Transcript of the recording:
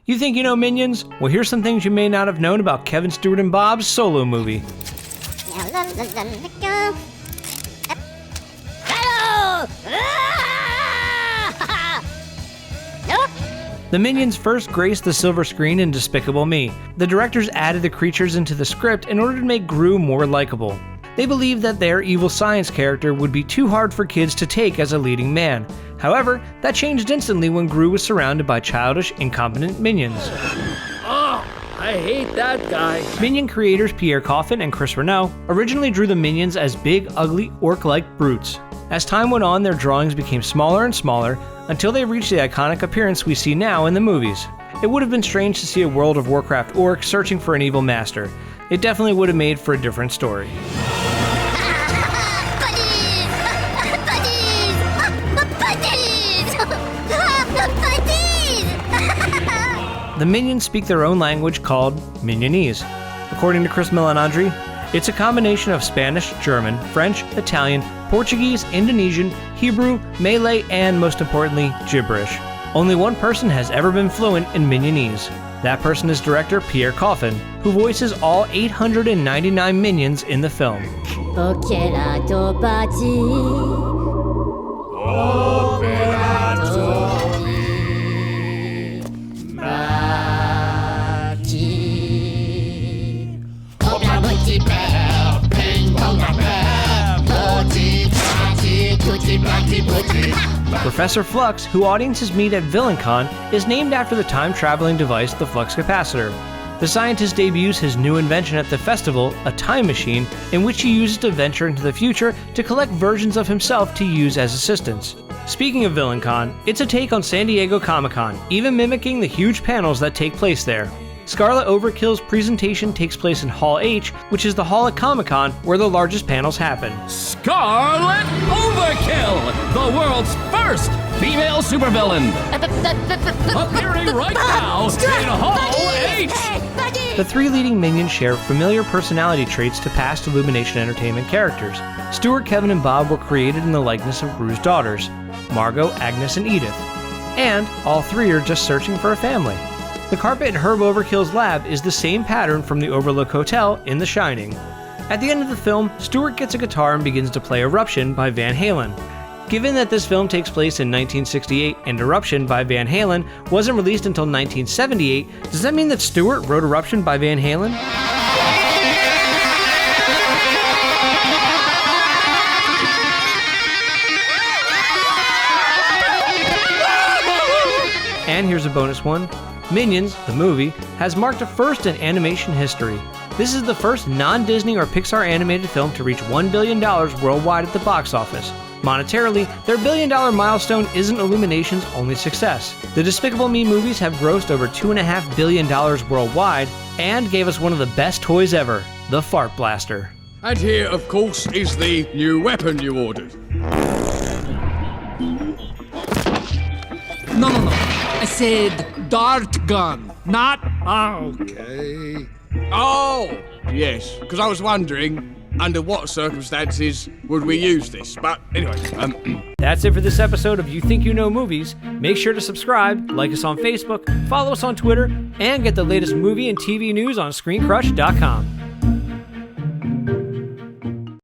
You think you know Minions? Well, here's some things you may not have known about Kevin, Stuart, and Bob's solo movie. The Minions first graced the silver screen in Despicable Me. The directors added the creatures into the script in order to make Gru more likable. They believed that their evil science character would be too hard for kids to take as a leading man. However, that changed instantly when Gru was surrounded by childish, incompetent minions. Oh, I hate that guy. Minion creators Pierre Coffin and Chris Renaud originally drew the minions as big, ugly, orc-like brutes. As time went on, their drawings became smaller and smaller until they reached the iconic appearance we see now in the movies. It would have been strange to see a World of Warcraft orc searching for an evil master. It definitely would have made for a different story. The Minions speak their own language called Minionese. According to Chris Melanandri, it's a combination of Spanish, German, French, Italian, Portuguese, Indonesian, Hebrew, Malay, and most importantly, gibberish. Only one person has ever been fluent in Minionese. That person is director Pierre Coffin, who voices all 899 minions in the film. Professor Flux, who audiences meet at VillainCon, is named after the time-traveling device, the flux capacitor. The scientist debuts his new invention at the festival, a time machine, in which he uses to venture into the future to collect versions of himself to use as assistants. Speaking of VillainCon, it's a take on San Diego Comic-Con, even mimicking the huge panels that take place there. Scarlet Overkill's presentation takes place in Hall H, which is the hall at Comic-Con where the largest panels happen. Scarlet Overkill, the world's first female supervillain. Appearing right now in Hall H. The three leading minions share familiar personality traits to past Illumination Entertainment characters. Stuart, Kevin, and Bob were created in the likeness of Gru's daughters, Margot, Agnes, and Edith. And all three are just searching for a family. The carpet in Herb Overkill's lab is the same pattern from the Overlook Hotel in The Shining. At the end of the film, Stuart gets a guitar and begins to play Eruption by Van Halen. Given that this film takes place in 1968 and Eruption by Van Halen wasn't released until 1978, does that mean that Stuart wrote Eruption by Van Halen? And here's a bonus one. Minions, the movie, has marked a first in animation history. This is the first non-Disney or Pixar animated film to reach $1 billion worldwide at the box office. Monetarily, their billion-dollar milestone isn't Illumination's only success. The Despicable Me movies have grossed over $2.5 billion worldwide and gave us one of the best toys ever, the Fart Blaster. And here, of course, is the new weapon you ordered. No. I said dart gun, not... Okay. Oh, yes, because I was wondering, under what circumstances would we use this? But anyway, That's it for this episode of You Think You Know Movies. Make sure to subscribe, like us on Facebook, follow us on Twitter, and get the latest movie and TV news on ScreenCrush.com.